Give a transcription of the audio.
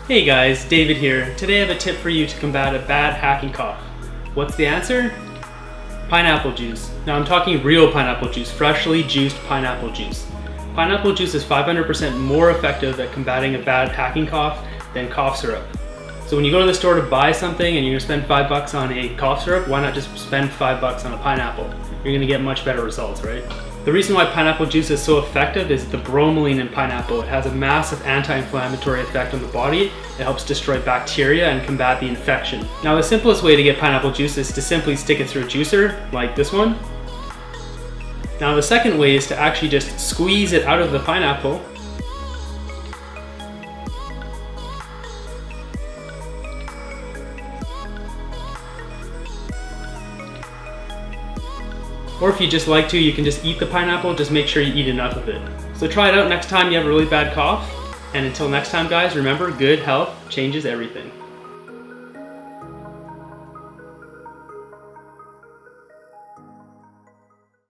Hey guys, David here. Today I have a tip for you to combat a bad hacking cough. What's the answer? Pineapple juice. Now I'm talking real pineapple juice, freshly juiced pineapple juice. Pineapple juice is 500% more effective at combating a bad hacking cough than cough syrup. So when you go to the store to buy something and you're gonna spend $5 on a cough syrup, why not just spend $5 on a pineapple? You're gonna get much better results, right? The reason why pineapple juice is so effective is the bromelain in pineapple. It has a massive anti-inflammatory effect on the body. It helps destroy bacteria and combat the infection. Now the simplest way to get pineapple juice is to simply stick it through a juicer, like this one. Now the second way is to actually just squeeze it out of the pineapple. Or if you just like to, you can just eat the pineapple, just make sure you eat enough of it. So try it out next time you have a really bad cough. And until next time guys, remember, good health changes everything.